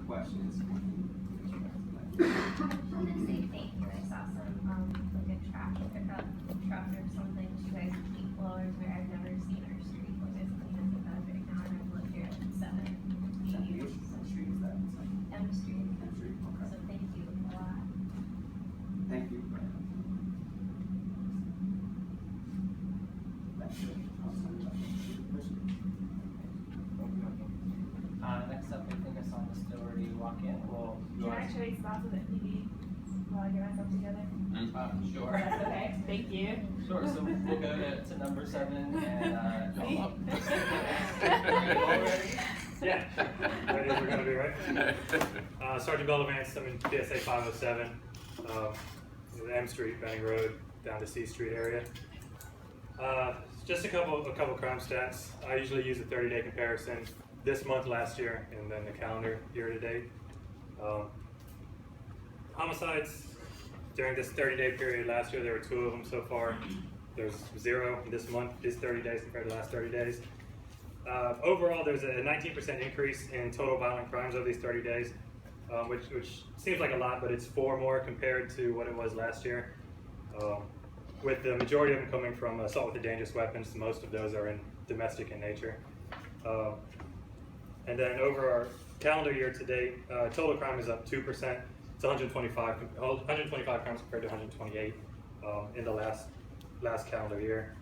questions? I'm gonna say thank you. I saw some like a trash pickup truck or something. You guys keep blowers where I've never seen our street look as clean as it does right now, and I've lived here like 7 years. What street is that? It's like M Street. M Street, okay. So thank you a lot. Thank you. That's it. I'll send it back. Next up, I think I saw Ms. Doherty walk in. Well, Can I trade spots with MPD while I get myself together? sure. That's okay. Thank you. Sure, so we'll go to number 7 and See? Yeah, that is we're gonna be right. Sergeant Bellavance, I'm in PSA 507, M Street, Benning Road, down to C Street area. Just a couple crime stats. I usually use a 30-day comparison this month, last year, and then the calendar year to date. Homicides during this 30-day period last year, there were 2 of them so far. There's 0 this month, this 30 days compared to the last 30 days. Overall, there's a 19% increase in total violent crimes over these 30 days, which seems like a lot, but it's 4 more compared to what it was last year. With the majority of them coming from assault with a dangerous weapons, most of those are in domestic in nature. And then over our calendar year to date, total crime is up 2%. It's 125 crimes compared to 128 in the last calendar year.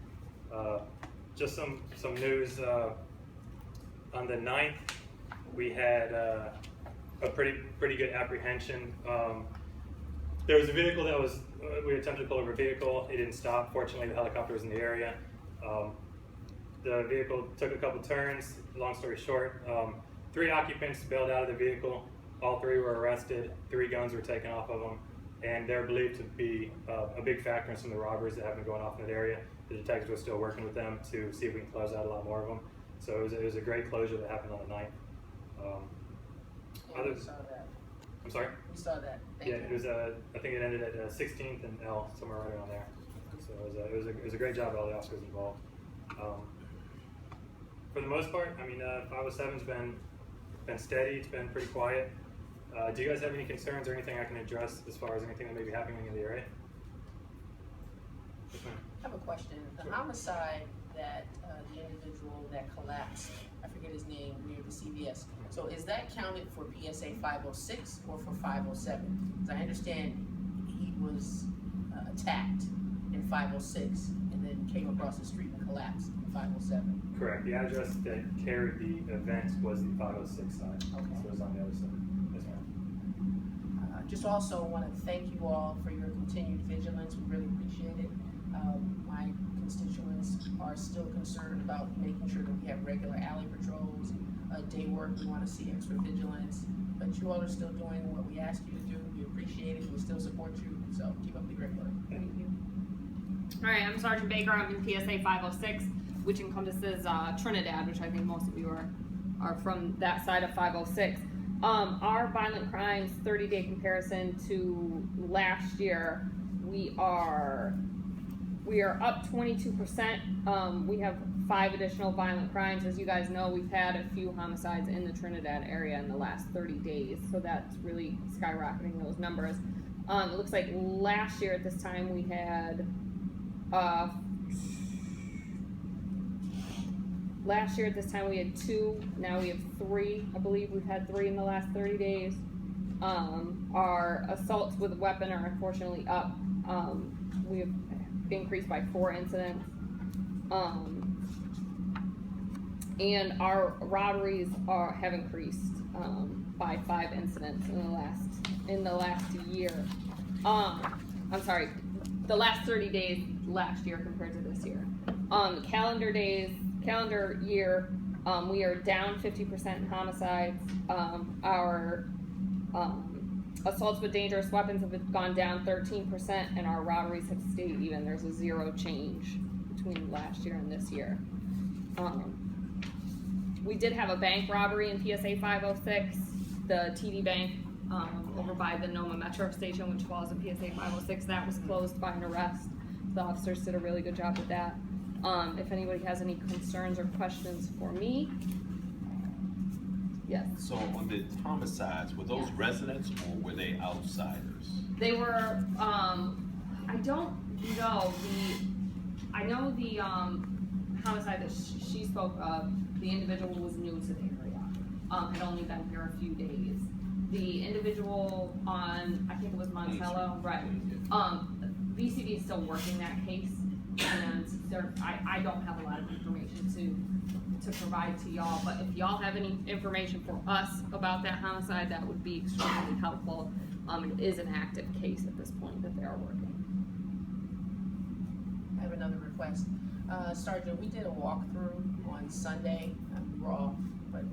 Just some news. On the 9th, we had a pretty good apprehension. There was a vehicle that was, we attempted to pull over a vehicle. It didn't stop. Fortunately, the helicopter was in the area. The vehicle took a couple turns. Long story short, 3 occupants bailed out of the vehicle. All 3 were arrested. 3 guns were taken off of them, and they're believed to be a big factor in some of the robberies that have been going off in that area. The detectives were still working with them to see if we can close out a lot more of them. So it was a great closure that happened on the 9th. We saw that. I'm sorry? We saw that. Thank Yeah, you. it was. I think it ended at 16th and L, somewhere right around there. So it was a great job by all the officers involved. For the most part, I mean, 507's been steady. It's been pretty quiet. Do you guys have any concerns or anything I can address as far as anything that may be happening in the area? Yes, ma'am. I have a question. The homicide that the individual that collapsed, I forget his name, near the CVS. So is that counted for PSA 506 or for 507? Because I understand he was attacked in 506 and then came across the street and collapsed in 507. Correct. The address that carried the event was the 506 side. Okay. So it was on the other side. Yes, ma'am. Just also want to thank you all for your continued vigilance. We really appreciate it. My constituents are still concerned about making sure that we have regular alley patrols, day work. We want to see extra vigilance, but you all are still doing what we asked you to do. We appreciate it. We still support you. So keep up the great work. Thank you. All right, I'm Sergeant Baker. I'm in PSA 506, which encompasses Trinidad, which I think most of you are from that side of 506. Our violent crimes 30-day comparison to last year, we are up 22%. We have 5 additional violent crimes. As you guys know, we've had a few homicides in the Trinidad area in the last 30 days, so that's really skyrocketing those numbers. It looks like last year at this time we had last year at this time we had 2, now we have 3. I believe we've had 3 in the last 30 days. Our assaults with a weapon are unfortunately up. We have increased by 4 incidents. And our robberies have increased by 5 incidents in the last year. I'm sorry, the last 30 days last year compared to this year. Calendar year, we are down 50% in homicides. Our assaults with dangerous weapons have gone down 13%, and our robberies have stayed even. There's a 0 change between last year and this year. We did have a bank robbery in PSA 506, the TD Bank over by the Noma Metro Station, which falls in PSA 506. That was closed by an arrest. The officers did a really good job with that. If anybody has any concerns or questions for me. Yes. So on the homicides, were those residents or were they outsiders? They were, I don't know, I know the, homicide that she spoke of, the individual was new to the area, had only been here a few days. The individual on, I think it was Montello, right, VCD is still working that case, and I don't have a lot of information to provide to y'all, but if y'all have any information for us about that homicide, that would be extremely helpful. It is an active case at this point that they are working. I have another request. Sergeant, we did a walkthrough on Sunday, we were off, but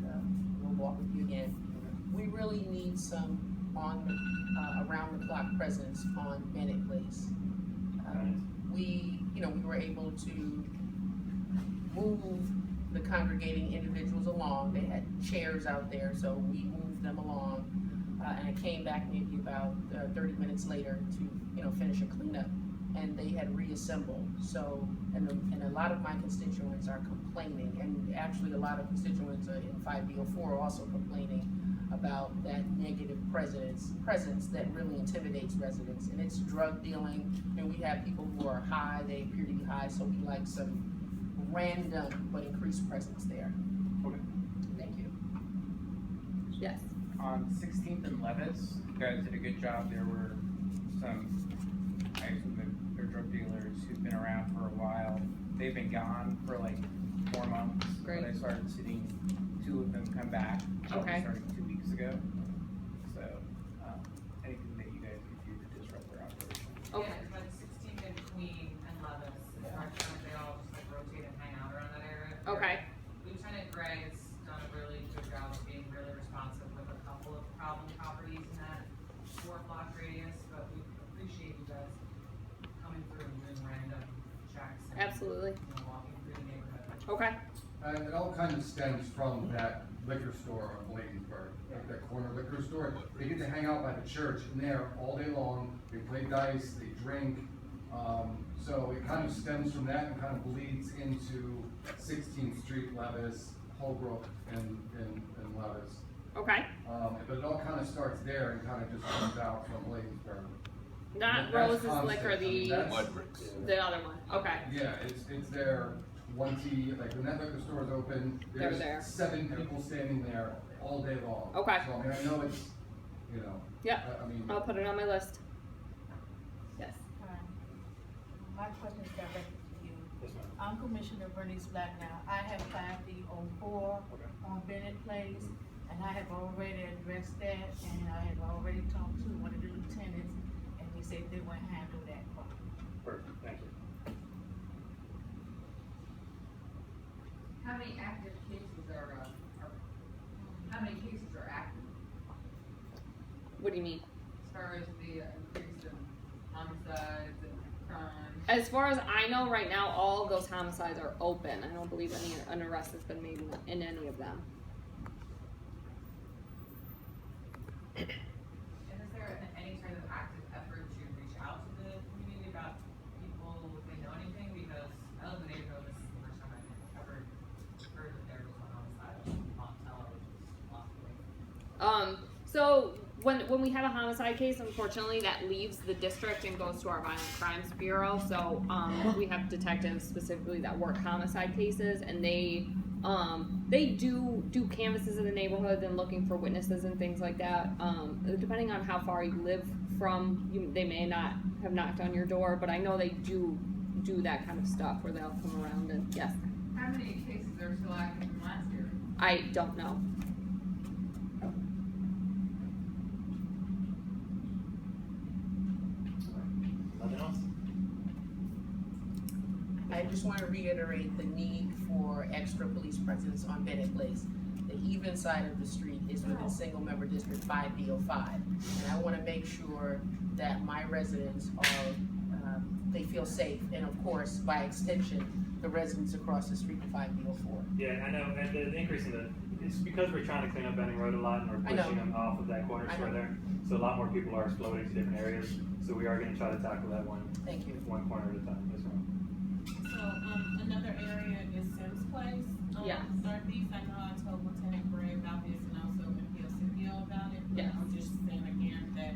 we'll walk with you again. We really need some around the clock presence on Bennett Place. We were able to move the congregating individuals along. They had chairs out there, so we moved them along. And I came back maybe about 30 minutes later to, finish a cleanup, and they had reassembled. So, and a lot of my constituents are complaining, and actually a lot of constituents in 5B04 are also complaining about that negative presence that really intimidates residents. And it's drug dealing, and we have people who are high, they appear to be high, so we like some random but increased presence there. Okay. Thank you. Yes. On 16th and Levis, you guys did a good job. There were some, I assume they're drug dealers who've been around for a while. They've been gone for like 4 months. Great. But I started seeing 2 of them come back. Okay. Starting 2 weeks ago. So, anything that you guys could do to disrupt their operation. Okay. Yeah, but 16th and Queen and Levis, they all just like rotate and hang out around that area. Okay. Lieutenant Gray has done a really good job of being really responsive with a couple of problem properties in that 4-block radius, but we appreciate you guys coming through and doing random checks and, Absolutely. walking through the neighborhood. Okay. It all kind of stems from that liquor store on Bladensburg, like that corner liquor store. They get to hang out by the church in there all day long. They play dice, they drink. So it kind of stems from that and kind of bleeds into 16th Street, Levis, Holbrook, and Levis. Okay. But it all kind of starts there and kind of just comes out from Bladensburg. Not That's Rose's constant. Liquor, I mean, that's- Mudbricks. the other one. Okay. Yeah, it's there. Like when that liquor store is open, They're there's there. 7 people standing there all day long. Okay. So I mean, I know it's, Yeah. I mean, I'll put it on my list. Yes. My question is directed to you. Yes, ma'am. I'm Commissioner Bernice Black now. I have 5D04 Okay. on Bennett Place, and I have already addressed that, and I have already talked to one of the lieutenants, and they said they won't handle that problem. Perfect, thank you. How many active cases are how many cases are active What do you mean? as far as the increase in homicides and crimes? As far as I know, right now, all of those homicides are open. I don't believe an arrest has been made in any of them. And is there any sort of active effort to reach out to the community about people if they know anything? Because I live in the neighborhood, this is the first time I've ever heard that there was one homicide on Montello, which is lost away. So when we have a homicide case, unfortunately, that leaves the district and goes to our violent crimes bureau. So we have detectives specifically that work homicide cases, and they do canvases in the neighborhood and looking for witnesses and things like that. Depending on how far you live from, they may not have knocked on your door, but I know they do that kind of stuff where they'll come around and yes. How many cases are still active from last year? I don't know. Nothing else? I just want to reiterate the need for extra police presence on Bennett Place. The even side of the street is within single member district 5B05. And I want to make sure that my residents are, they feel safe. And of course, by extension, the residents across the street from 5B04. Yeah, I know, and the increase in it's because we're trying to clean up Benning Road a lot and we're I know. pushing them off of that corner I store know. there. So a lot more people are exploding to different areas, so we are gonna try to tackle that one Thank you. corner at a time, yes ma'am. So, another area is Sims Place. Yes. Northeast, I know I told Lieutenant Gray about this, and I was know about it, but Yes. I'm just saying again that,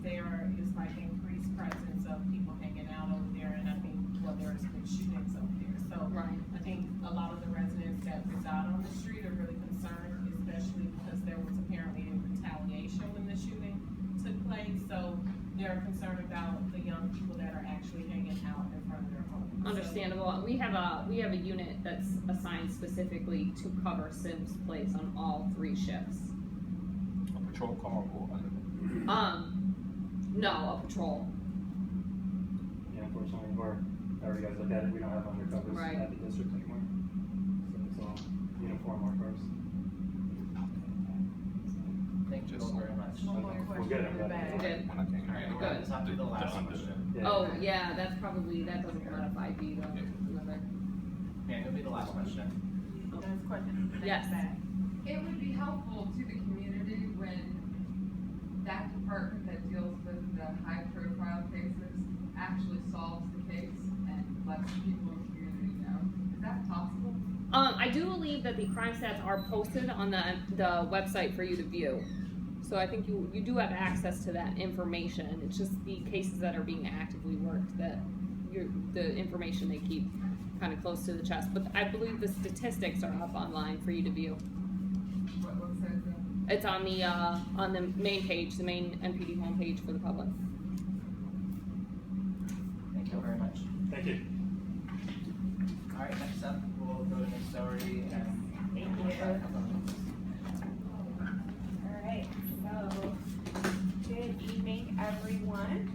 there is like increased presence of people hanging out over there, and I think, well, there's been shootings over there, so. Right. I think a lot of the residents that reside on the street are really concerned, especially because there was apparently a retaliation when the shooting took place, so they're concerned about the young people that are actually hanging out in front of their homes. So- Understandable. We have a unit that's assigned specifically to cover Sims Place on all 3 shifts. A patrol car or under? No, a patrol. Yeah, unfortunately, or however you guys look at it, we don't have undercovers Right. at the district anymore. So it's all uniform workers. Thank you all very much. One more We're question good, in I'm the glad. back. Good. When I came Alright, in. we're gonna talk to the last under. question. Yeah. Oh, yeah, that's probably, that doesn't come out of 5D though. Another. Yeah, it'll be the last question. There's a question in the Yes. back. It would be helpful to the community when that department that deals with the high profile cases actually solves the case and lets people in the community know. Is that possible? I do believe that the crime stats are posted on the website for you to view. So I think you do have access to that information. It's just the cases that are being actively worked that the information they keep kind of close to the chest. But I believe the statistics are up online for you to view. What says that? It's on the main page, the main NPD homepage for the public. Thank you very much. Thank you. Alright, next up, we'll go to Ms. Doherty and. Thank you. Alright, so, good evening, everyone.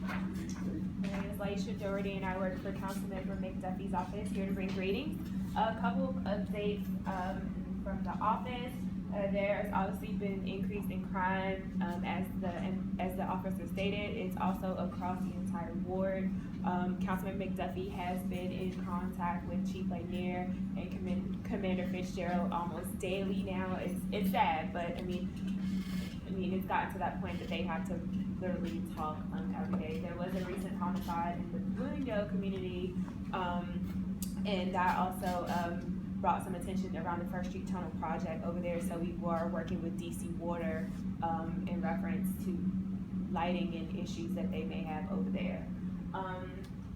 My name is Laisha Doherty and I work for Councilmember McDuffie's office, here to bring greetings. A couple of updates, from the office. There has obviously been increase in crime, as the officer stated. It's also across the entire ward. Councilman McDuffie has been in contact with Chief Lanier and Commander Fitzgerald almost daily now. It's sad, but I mean, it's gotten to that point that they have to literally talk every day. There was a recent homicide in the Bloomingdale community, and that also brought some attention around the First Street Tunnel project over there. So we were working with DC Water in reference to lighting and issues that they may have over there.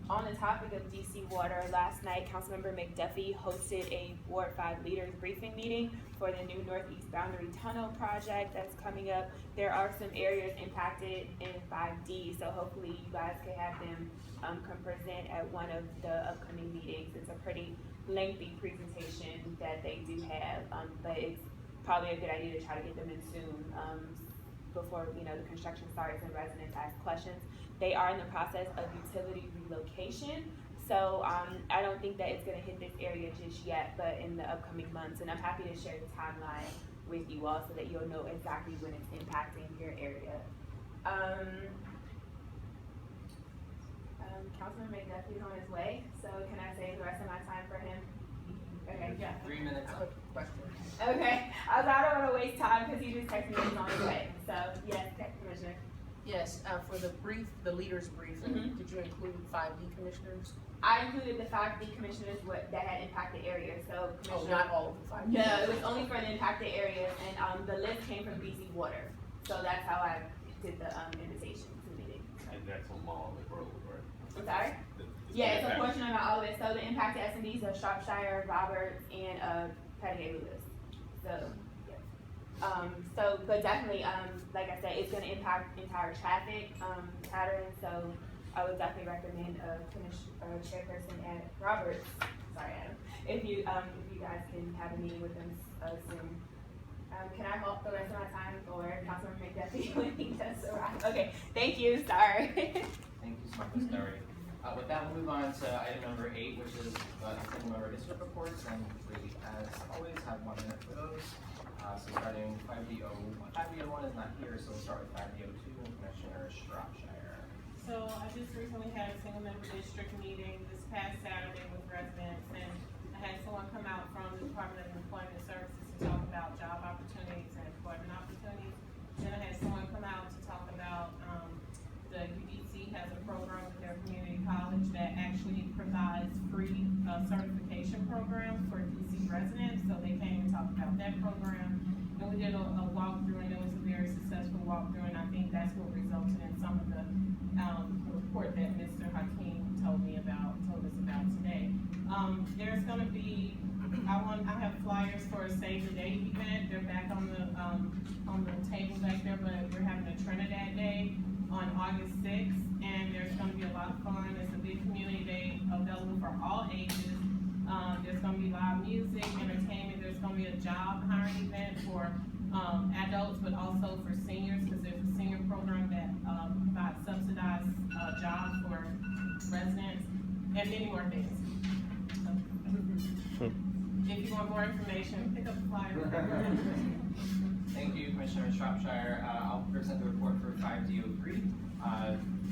On the topic of DC Water, last night Councilmember McDuffie hosted a Ward 5 leaders briefing meeting for the new Northeast Boundary Tunnel project that's coming up. There are some areas impacted in 5D, so hopefully you guys can have them come present at one of the upcoming meetings. It's a pretty lengthy presentation that they do have, but it's probably a good idea to try to get them in soon before the construction starts and residents ask questions. They are in the process of utility relocation, so I don't think that it's going to hit this area just yet, but in the upcoming months. And I'm happy to share the timeline with you all so that you'll know exactly when it's impacting your area. Councilman McDuffie is on his way, so can I save the rest of my time for him? Okay, yeah. 3 minutes I have a question. Okay, I don't want to waste time because he just texted me he's on his way. So yes, Commissioner. Yes, for the leaders briefing, Mhm. did you include 5D commissioners? I included the 5D commissioners that had impacted areas. So Oh, Commissioner. not all of the 5D? No, it was only for the impacted areas, and the list came from DC Water. So that's how I did the invitation to the meeting. And that's on Marlin Road, right? I'm sorry. Yeah, it's a portion of all of it. So the impacted S&Ds are Shropshire, Roberts, and Pettigay Lewis. So, yeah. But definitely, like I said, it's going to impact entire traffic patterns. So I would definitely recommend Chairperson at Roberts. Sorry, Adam. If you guys can have a meeting with them soon. Can I help the rest of my time for Councilman McDuffie when he does arrive? Okay, thank you. Sorry. Thank you so much, Ms. Doherty. With that, we'll move on to item number 8, which is single member district reports, and we, as always, have 1 minute for those. So starting 5D01. 5D01 is not here, so we'll start with 5D02 and Commissioner Shropshire. So I just recently had a single member district meeting this past Saturday with residents, and I had someone come out from the Department of Employment Services to talk about job opportunities and employment opportunities. Then I had someone come out to talk about the UDC has a program with their community college that actually provides free certification programs for DC residents. So they came and talked about that program. And we did a walkthrough, and it was a very successful walkthrough, and I think that's what resulted in some of the, report that Mr. Hakeem told us about today. There's gonna be, I have flyers for a Save the Date event. They're back on the table back there, but we're having a Trinidad Day on August 6th, and there's gonna be a lot of fun. It's a big community day available for all ages. There's gonna be live music, entertainment. There's gonna be a job hiring event for adults, but also for seniors, because there's a senior program that provides subsidized jobs for residents, and many more things. So, if you want more information, pick up the flyer. Thank you, Commissioner Shropshire. I'll present the report for 5D03.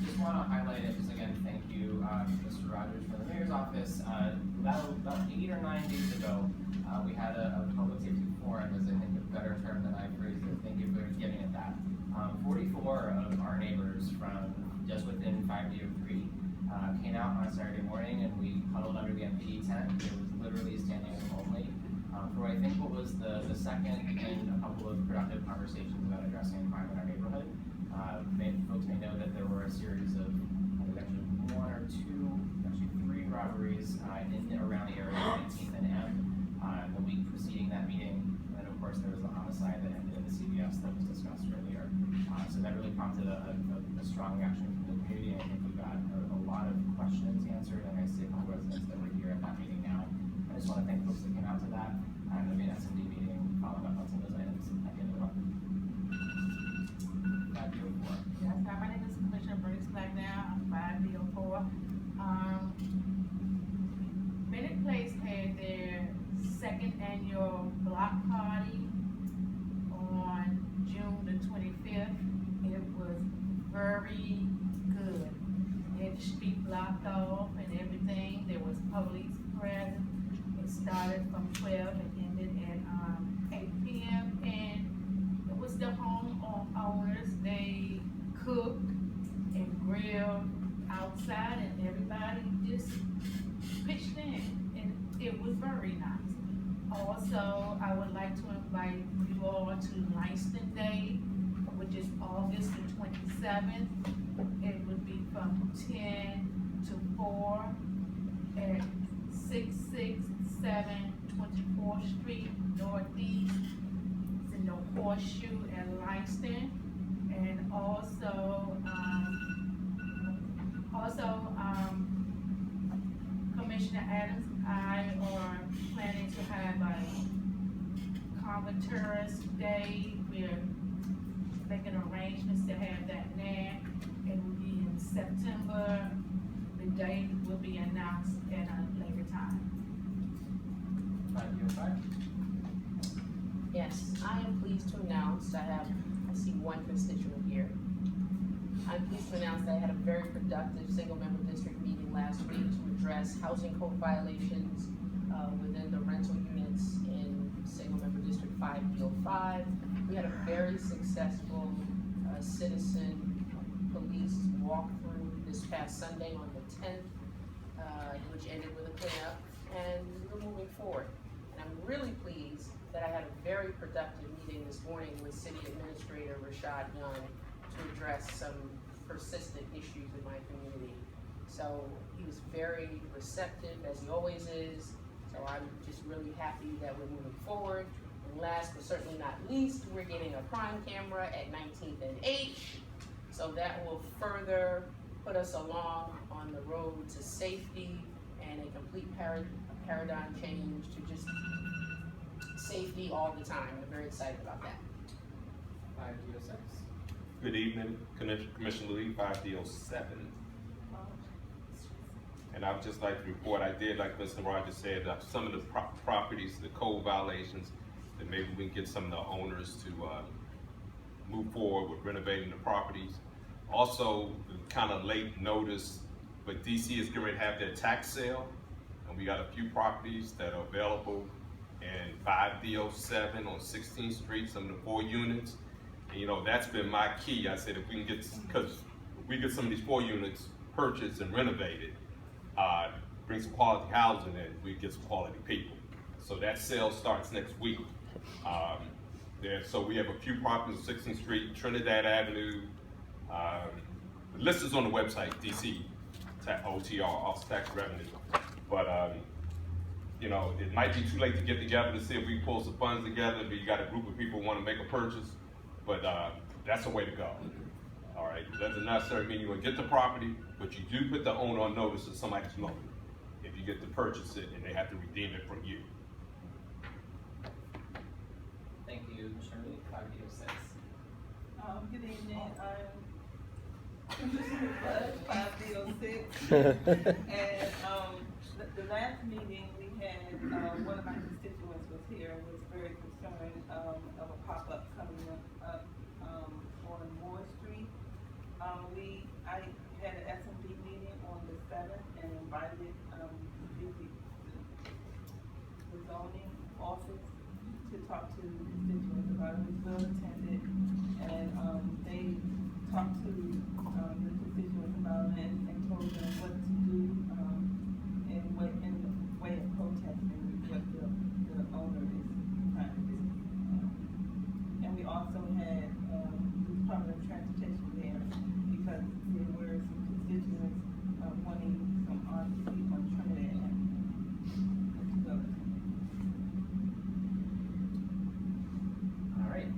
Just want to highlight it, just again, thank you, Mr. Rogers from the Mayor's Office. About 8 or 9 days ago, we had a public safety forum, is I think a better term than I phrased it. Thank you for giving it that. 44 of our neighbors from just within 5D03 came out on Saturday morning, and we huddled under the MPD tent. It was literally standing room only. For I think what was the second in a couple of productive conversations about addressing crime in our neighborhood. Folks may know that there were a series of, I think actually 1 or 2, actually 3 robberies in around the area of 19th and M the week preceding that meeting. And then of course there was the homicide that ended in the CVS that was discussed earlier. So that really prompted a strong reaction from the community, and I think we got a lot of questions answered, and I see a couple residents that were here at that meeting now. I just want to thank folks that came out to that. And there'll be an SMD meeting following up on some of those items at the end of the month. 5D04. Yes, my name is Commissioner Bernice Blacknell, I'm 5D04. Bennett Place had their second annual block party on June the 25th. It was very good. They had the street blocked off and everything. There was police present. It started from 12 and ended at 8 p.m. and it was the homeowners. They cooked and grilled outside, and everybody just pitched in, and it was very nice. Also, I would like to invite you all to Langston Day, which is August the 27th. It would be from 10 to 4 at 667 24th Street Northeast. It's in the Horseshoe at Langston. And also, Commissioner Adams, I are planning to have a Converters Day. We're making arrangements to have that now. It will be in September. The date will be announced at a later time. 5D05. Yes, I am pleased to announce, I see one constituent here. I'm pleased to announce that I had a very productive single-member district meeting last week to address housing code violations within the rental units in single-member district 5D05. We had a very successful citizen police walkthrough this past Sunday on the 10th, which ended with a cleanup, and we're moving forward. And I'm really pleased that I had a very productive meeting this morning with City Administrator Rashad Young to address some persistent issues in my community. So he was very receptive, as he always is. So I'm just really happy that we're moving forward. And last but certainly not least, we're getting a crime camera at 19th and H. So that will further put us along on the road to safety and a complete paradigm change to just safety all the time. I'm very excited about that. 5D06. Good evening, Commissioner Lee, 5D07. And I would just like to report, I did, like Mr. Rogers said, some of the properties, the code violations, that maybe we can get some of the owners to move forward with renovating the properties. Also, kind of late notice, but DC is going to have their tax sale, and we got a few properties that are available in 5D07 on 16th Street, some of the 4 units. And you know, that's been my key. I said if we can get, because we get some of these 4 units purchased and renovated, bring some quality housing in, we get some quality people. So that sale starts next week. So we have a few properties, 16th Street, Trinidad Avenue. The list is on the website, DC, OTR, Office Tax Revenue. But, you know, it might be too late to get together to see if we pull some funds together, but you got a group of people who want to make a purchase. But that's the way to go. All right, it doesn't necessarily mean you're gonna get the property, but you do put the owner on notice that somebody's loaning it if you get to purchase it and they have to redeem it from you. Thank you, Shirley, 506. Good evening, I'm Commissioner Bud, 506. And, the last meeting we had, one of my constituents was here and was very concerned, of a pop-up coming up, on Moore Street. I had an SMB meeting on the 7th and invited, the zoning office to talk to constituents about it. It was well attended, and, they talked to, the constituents about it and told them what to do, in the way of protesting what the owner is trying to do. And we also had, the Department of Transportation there, because there were some constituents, wanting some RC on Trinidad. All right,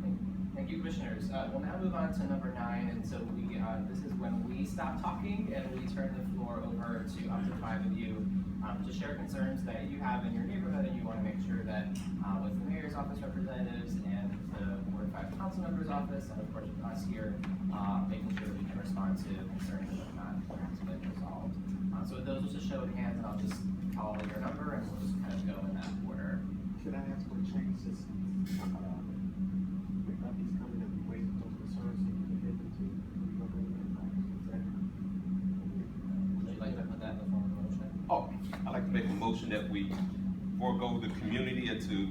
thank you, commissioners. We'll now move on to number 9, and so this is when we stop talking and we turn the floor over to up to 5 of you to share concerns that you have in your neighborhood, and you want to make sure that with the mayor's office representatives and the Ward 5 council member's office, and of course with us here, making sure we can respond to concerns that have not perhaps been resolved. So with those, just a show of hands, and I'll just call your number, and we'll just kind of go in that order. Should I ask for changes? McDuffie's coming and waiting for those concerns so you can get them to. Would you like to put that in the form of a motion? Oh, I'd like to make a motion that we forego the community until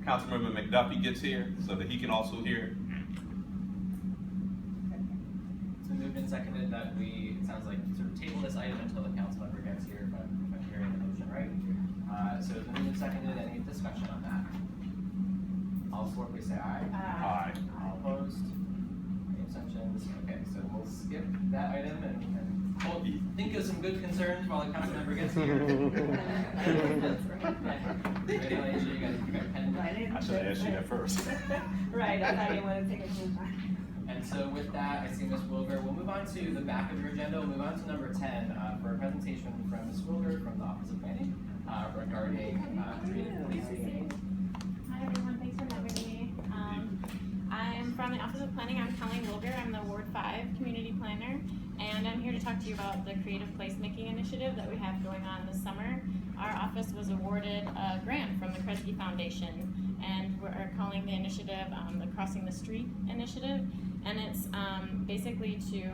Councilmember McDuffie gets here so that he can also hear. It's been moved and seconded that we, it sounds like, sort of table this item until the council member gets here, if I'm hearing the motion right. So it's been moved and seconded. Any discussion on that? All for, please say aye. Aye. All opposed? Any abstentions? Okay, so we'll skip that item and we'll think of some good concerns while the council member gets here. Ready, Alicia, you got a pen? I should have asked you that first. Right, I thought you wanted to take a few time. And so with that, I see Ms. Wilger. We'll move on to the back of your agenda. We'll move on to number 10 for a presentation from Ms. Wilger from the Office of Planning regarding creative policing. Hi everyone, thanks for having me. I'm from the Office of Planning. I'm Colleen Wilger. I'm the Ward 5 Community Planner, and I'm here to talk to you about the Creative Placemaking Initiative that we have going on this summer. Our office was awarded a grant from the Kresge Foundation, and we're calling the initiative the Crossing the Street Initiative, and it's basically to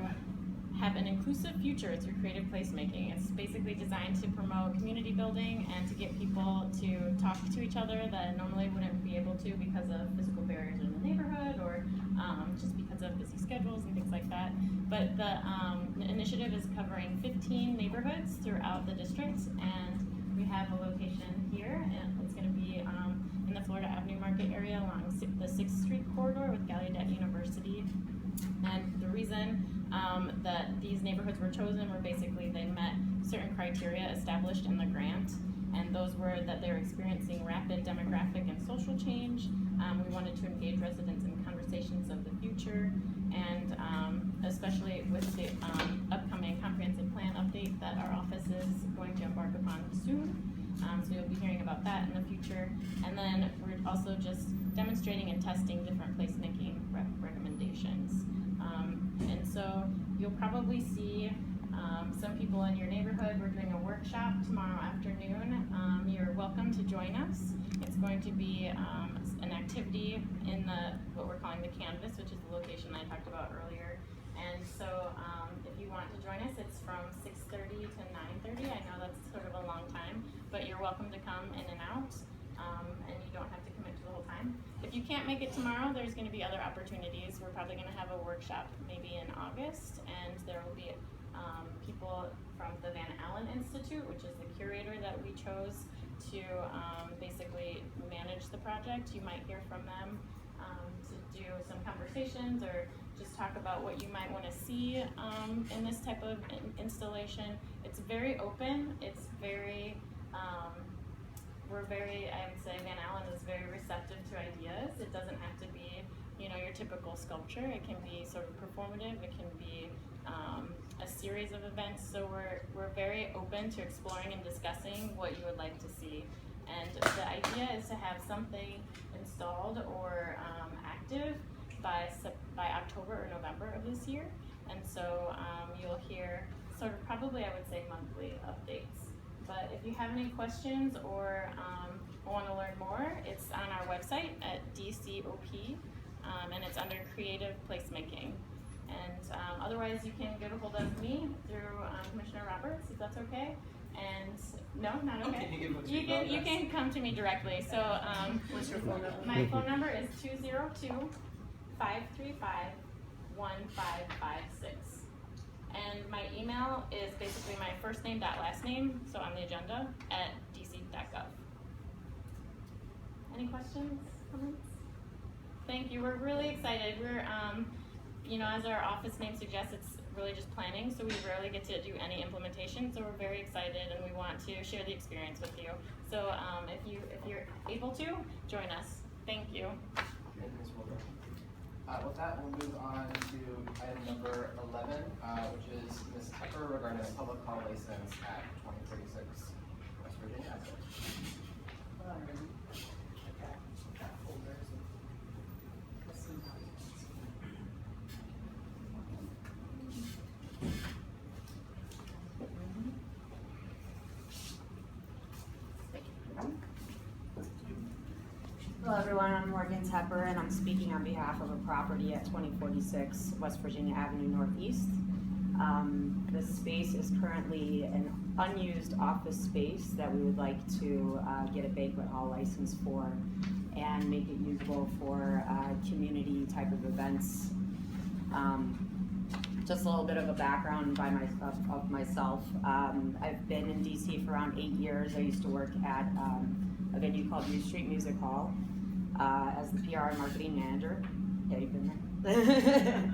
have an inclusive future through creative placemaking. It's basically designed to promote community building and to get people to talk to each other that normally wouldn't be able to because of physical barriers in the neighborhood or just because of busy schedules and things like that. But the initiative is covering 15 neighborhoods throughout the district, and we have a location here, and it's going to be in the Florida Avenue Market area along the 6th Street corridor with Gallaudet University. And the reason that these neighborhoods were chosen were basically they met certain criteria established in the grant, and those were that they're experiencing rapid demographic and social change. We wanted to engage residents in conversations of the future, and especially with the upcoming comprehensive plan update that our office is going to embark upon soon. So you'll be hearing about that in the future. And then we're also just demonstrating and testing different placemaking recommendations. And so you'll probably see some people in your neighborhood. We're doing a workshop tomorrow afternoon. You're welcome to join us. It's going to be an activity in what we're calling the Canvas, which is the location I talked about earlier. And so if you want to join us, it's from 6:30 to 9:30. I know that's sort of a long time, but you're welcome to come in and out, and you don't have to commit to the whole time. If you can't make it tomorrow, there's going to be other opportunities. We're probably going to have a workshop maybe in August, and there will be people from the Van Allen Institute, which is the curator that we chose to basically manage the project. You might hear from them to do some conversations or just talk about what you might want to see in this type of installation. It's very open. It's very, I would say Van Allen is very receptive to ideas. It doesn't have to be, your typical sculpture. It can be sort of performative. It can be a series of events. So we're very open to exploring and discussing what you would like to see. And the idea is to have something installed or active by October or November of this year. And so you'll hear sort of probably, I would say, monthly updates. But if you have any questions or want to learn more, it's on our website at DCOP, and it's under Creative Placemaking. And otherwise, you can get a hold of me through Commissioner Roberts, if that's okay. And no, not okay. You can come to me directly. So what's your phone number? My phone number is 202-535-1556. And my email is basically my first name dot last name, so on the agenda, at dc.gov. Any questions, comments? Thank you. We're really excited. We're, as our office name suggests, it's really just planning, so we rarely get to do any implementation, so we're very excited and we want to share the experience with you. So if you're able to, join us. Thank you. With that, we'll move on to item number 11, which is Ms. Tepper regarding a public hall license at 2036 West Virginia Avenue. Hello everyone, I'm Morgan Tepper and I'm speaking on behalf of a property at 2046 West Virginia Avenue Northeast. This space is currently an unused office space that we would like to get a banquet hall license for and make it usable for community type of events. Just a little bit of a background of myself. I've been in DC for around 8 years. I used to work at a venue called U Street Music Hall as the PR and marketing manager. Yeah, you've been there.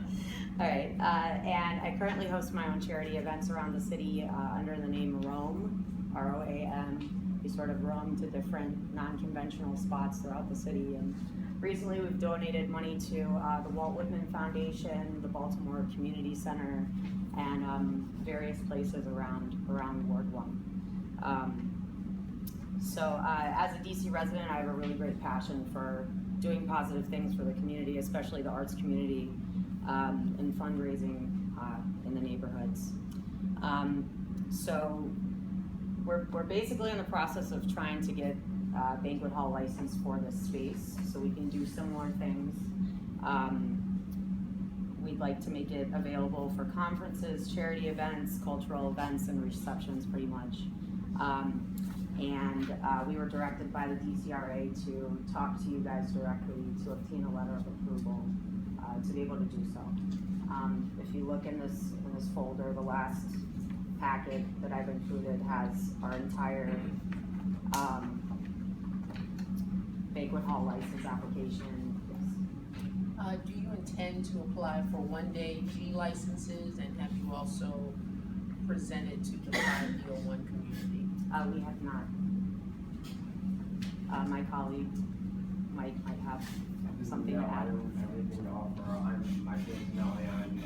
All right, and I currently host my own charity events around the city under the name Roam, R-O-A-M. We sort of roam to different non-conventional spots throughout the city. And recently we've donated money to the Walt Whitman Foundation, the Baltimore Community Center, and various places around Ward 1. So as a DC resident, I have a really great passion for doing positive things for the community, especially the arts community, and fundraising in the neighborhoods. So we're basically in the process of trying to get a banquet hall license for this space so we can do similar things. We'd like to make it available for conferences, charity events, cultural events, and receptions pretty much. We were directed by the DCRA to talk to you guys directly to obtain a letter of approval to be able to do so. If you look in this folder, the last packet that I've included has our entire banquet hall license application. Yes. Do you intend to apply for one-day G licenses, and have you also presented to the 501 community? We have not. My colleague might have something to add. I don't have anything to offer. My name is Nelly. I'm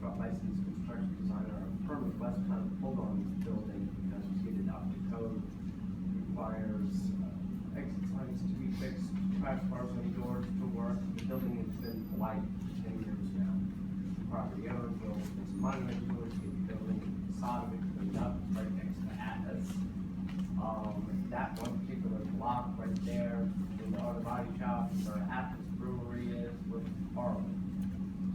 a licensed construction designer. A permit was kind of pulled on this building because we get adopted code requires exit signs to be fixed, trash bars on doors to work. The building has been blight for 10 years now. The property owner will put some monument to it, get the building, the facade of it cleaned up right next to Atlas. That one particular block right there in the auto body shop where Atlas Brewery is was horrible.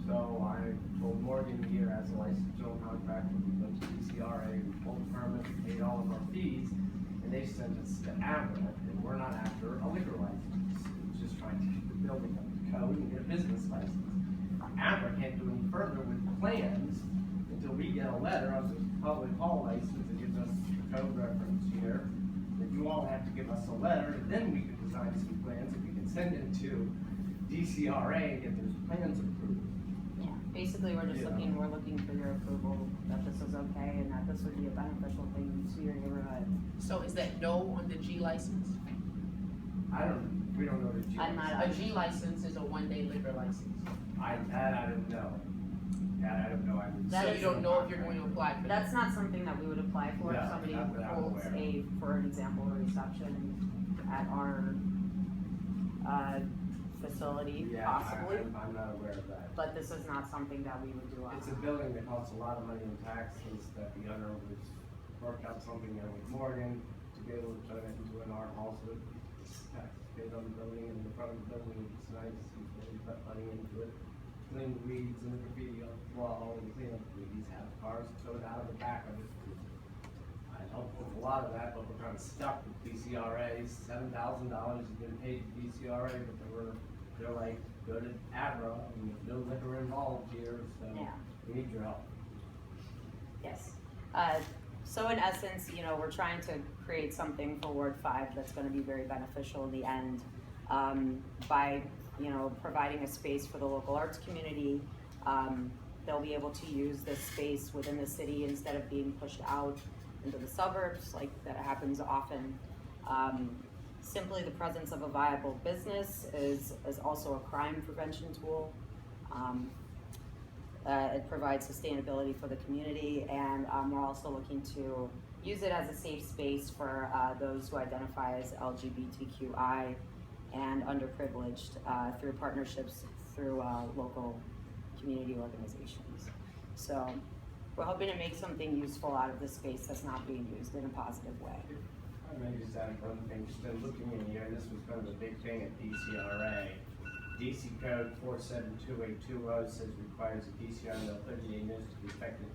So I told Morgan here as a licensed general contractor, we went to DCRA, we pulled the permit, we paid all of our fees, and they sent us to Amber, and we're not after a liquor license. It's just trying to keep the building up to code and get a business license. Amber can't do any further with plans until we get a letter of the public hall license that gives us the code reference here that you you all have to give us a letter, and then we can design some plans, and we can send it to DCRA and get those plans approved. Yeah, basically, we're just Yeah. we're looking for your approval that this is okay and that this would be a beneficial thing to your neighborhood. So is that no on the G license? We don't know the G. I'm not- A G license is a one-day liquor license. I don't know. That I don't know. So you don't know if you're going to apply for that? That's not something that we would apply for. No, If somebody not that I'm holds aware of. for an example, a reception at our, facility, Yeah, possibly. I'm not aware of that. But this is not something that we would do. It's a building that costs a lot of money in taxes, that the owner was worked out something there with Morgan to be able to turn it into an art hall, so it's taxes paid on the building, and the front of the building is nice, he's really put money into it. Clean the weeds and the graffiti on the wall, and clean up the weeds, have cars towed out of the back of it. I help with a lot of that, but we're kind of stuck with DCRA. $7,000 has been paid to DCRA, but they're like, go to Abra, and there's no liquor involved here, so Yeah. we need your help. Yes. So in essence, you know, we're trying to create something for Ward 5 that's gonna be very beneficial in the end, by, you know, providing a space for the local arts community. They'll be able to use this space within the city instead of being pushed out into the suburbs, like that happens often. Simply the presence of a viable business is also a crime prevention tool. It provides sustainability for the community, and we're also looking to use it as a safe space for those who identify as LGBTQI and underprivileged through partnerships through local community organizations. So we're hoping to make something useful out of this space that's not being used in a positive way. I may just add one thing, just been looking in here, and this was kind of a big thing at DCRA. DC Code 472820 says requires a DCR no 38 minutes to be effective.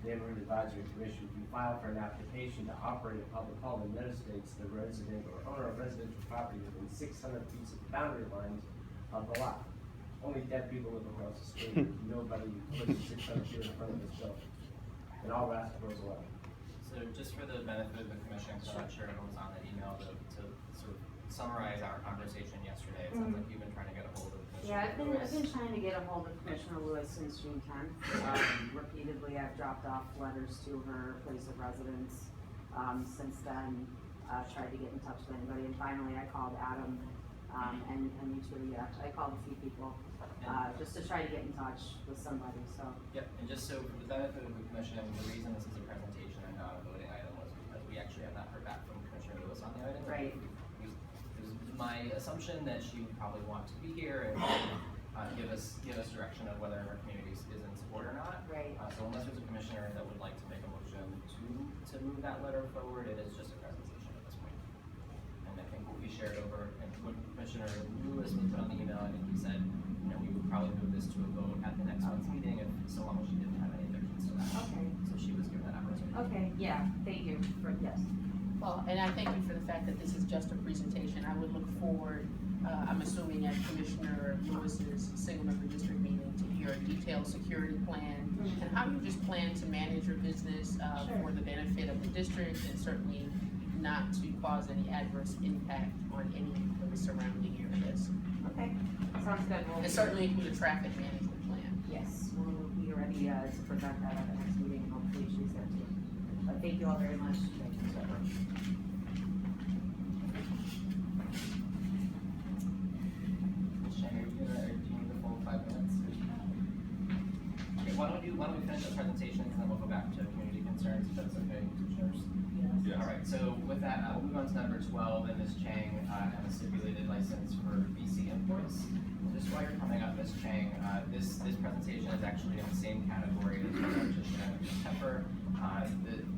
Neighborhood Advisory Commission to file for an application to operate a public hall in United States, the resident or owner of residential property within 600 feet of the boundary lines of the lot. Only dead people live across the street, nobody puts 600 feet in front of this building. And all rest goes away. So just for the benefit of the commission, because I'm not sure everyone's on that email, to sort of summarize our conversation yesterday, it sounds like you've been trying to get a hold of Commissioner Yeah, I've Lewis. been trying to get a hold of Commissioner Lewis since June 10th. Repeatedly, I've dropped off letters to her place of residence. Since then, tried to get in touch with anybody, and finally I called Adam, and you two, yeah, I called a few people, just to try to get in touch with somebody, so. Yep, and just so for the benefit of the commission, the reason this is a presentation and not a voting item was because we actually have not heard back from Commissioner Lewis on the item. Right. It was my assumption that she would probably want to be here and give us direction of whether her community is in support or not. Right. So unless there's a commissioner that would like to make a motion to move that letter forward, it is just a presentation at this point. And I think what we shared over, and what Commissioner Lewis put on the email, I think he said, you know, we would probably move this to a vote at the next month's meeting, if so long as she didn't have any objections to that. Okay. So she was given that opportunity. Okay, yeah, thank you for, yes. Well, and I thank you for the fact that this is just a presentation. I would look forward, I'm assuming at Commissioner Lewis's single member district meeting, to hear a detailed security plan and how you just plan to manage your business for the benefit of the district, and certainly not to cause any adverse impact on any of the surrounding areas. Okay, sounds good. And certainly include a traffic management plan. Yes, we'll be ready to present that at the next meeting, and hopefully she's there too. But thank you all very much. Thank you so much. Shane, do you need the full 5 minutes? Okay, why don't we finish the presentation, and then we'll go back to community concerns, if that's okay, commissioners? Yes. All right, so with that, we'll move on to number 12, and Ms. Chang have a stipulated license for BC Imports. Just while you're coming up, Ms. Chang, this presentation is actually in the same category as what I just showed Ms. Pepper.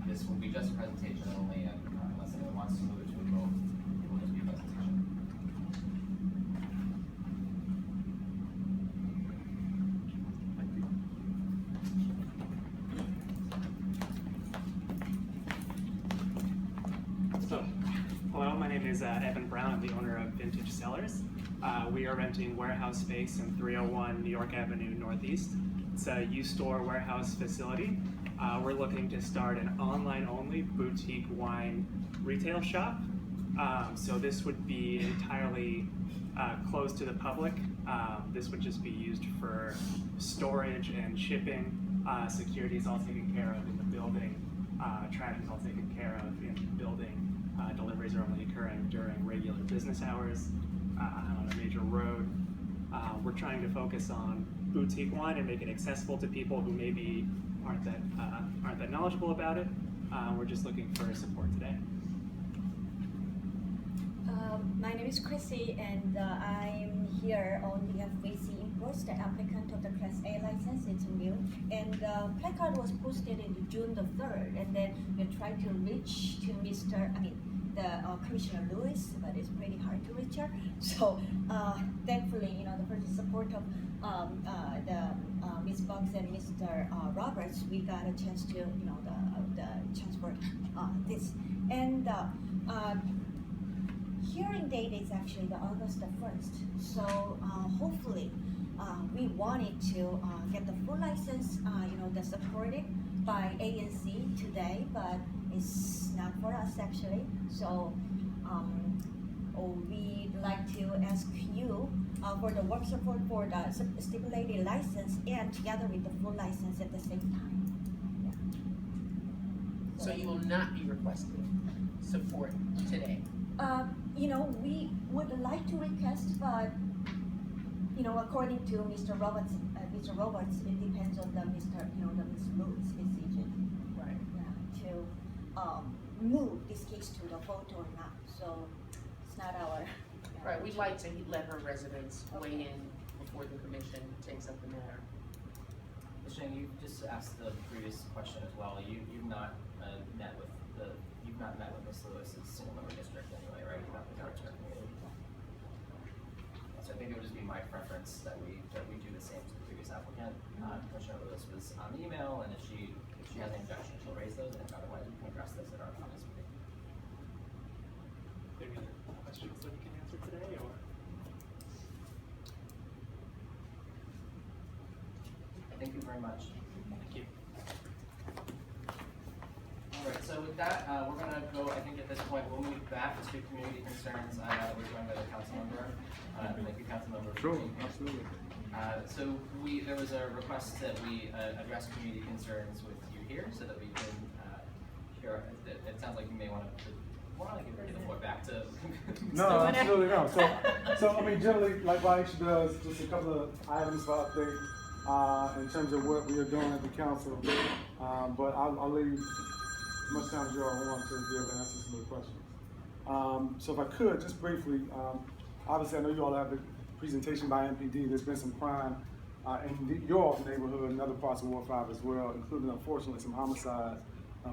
This will be just a presentation only, and unless anyone wants to move it to a vote, it will just be a presentation. So, hello, my name is Evan Brown. I'm the owner of Vintage Cellars. We are renting warehouse space in 301 New York Avenue Northeast. It's a U-Store warehouse facility. We're looking to start an online-only boutique wine retail shop. So this would be entirely closed to the public. This would just be used for storage and shipping. Security is all taken care of in the building. Traffic is all taken care of in the building. Deliveries are only occurring during regular business hours on a major road. We're trying to focus on boutique wine and make it accessible to people who maybe aren't that knowledgeable about it. We're just looking for support today. My name is Chrissy, and I'm here on behalf of AC Imports, the applicant of the Class A license. It's new, and the placard was posted in June the 3rd, and then we tried to reach to Commissioner Lewis, but it's pretty hard to reach her. So thankfully, the first support of Ms. Bugs and Mr. Roberts, we got a chance to the chance for this. And hearing date is actually the August the 1st. So hopefully we wanted to get the full license, the supported by ANC today, but it's not for us actually. So we'd like to ask you for the work support for the stipulated license and together with the full license at the same time. Yeah. So you will not be requesting support today? We would like to request, but according to Mr. Roberts, it depends on the Ms. Lewis decision. Right. Yeah, to move this case to the vote or not. So it's not our. Right. We'd like to let her residents weigh in before the commission takes up the matter. Shane, you just asked the previous question as well. You've not met with Ms. Lewis's single member district anyway, right? You've not with our community. So I think it would just be my preference that we do the same to the previous applicant. Commissioner Lewis was on the email, and if she has any objection, she'll raise those, and otherwise we can address this at our August meeting. Any other questions that we can answer today, or? Thank you very much. Thank you. All right, so with that, we're gonna go, I think at this point, we'll move back to community concerns. We're joined by the council member. Thank you, council member. Sure, absolutely. So there was a request that we address community concerns with you here so that we can hear, it sounds like you may want to give the floor back to. No, absolutely no. So generally, like Vaisha does, just a couple of items for update in terms of what we are doing at the council. But I'll leave as much time as you all want to be able to answer some of the questions. So if I could, just briefly, obviously I know you all have the presentation by MPD. There's been some crime in your all's neighborhood and other parts of Ward 5 as well, including unfortunately some homicides,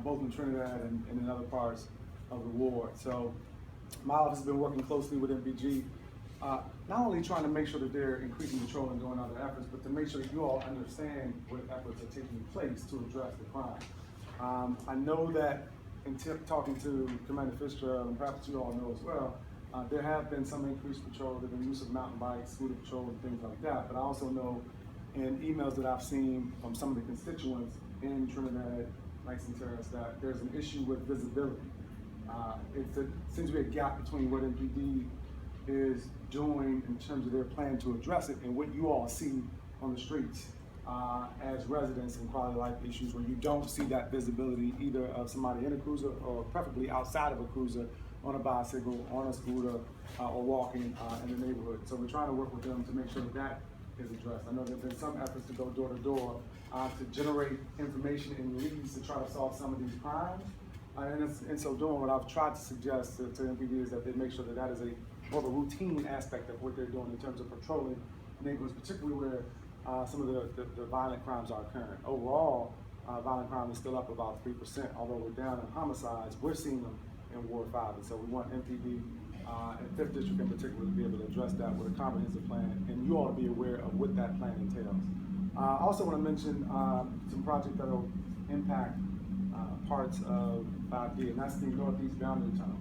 both in Trinidad and in other parts of the ward. So my office has been working closely with MPG, not only trying to make sure that they're increasing patrol and doing other efforts, but to make sure that you all understand what efforts are taking place to address the crime. I know that in talking to Commander Fitzgerald, and perhaps you all know as well, there have been some increased patrol, there's been use of mountain bikes, scooter patrol, and things like that. But I also know in emails that I've seen from some of the constituents in Trinidad, Langston Terrace, that there's an issue with visibility. It seems to be a gap between what MPD is doing in terms of their plan to address it and what you all see on the streets as residents and quality of life issues, where you don't see that visibility either of somebody in a cruiser or preferably outside of a cruiser on a bicycle, on a scooter, or walking in the neighborhood. So we're trying to work with them to make sure that is addressed. I know there have been some efforts to go door to door to generate information and leads to try to solve some of these crimes. And in so doing, what I've tried to suggest to MPD is that they make sure that that is more of a routine aspect of what they're doing in terms of patrolling neighborhoods, particularly where some of the violent crimes are occurring. Overall, violent crime is still up about 3%, although we're down in homicides. We're seeing them in Ward 5, and so we want MPD and 5th District in particular to be able to address that with a comprehensive plan, and you all to be aware of what that plan entails. I also want to mention some projects that will impact parts of 5D, and that's the Northeast Boundary Tunnel.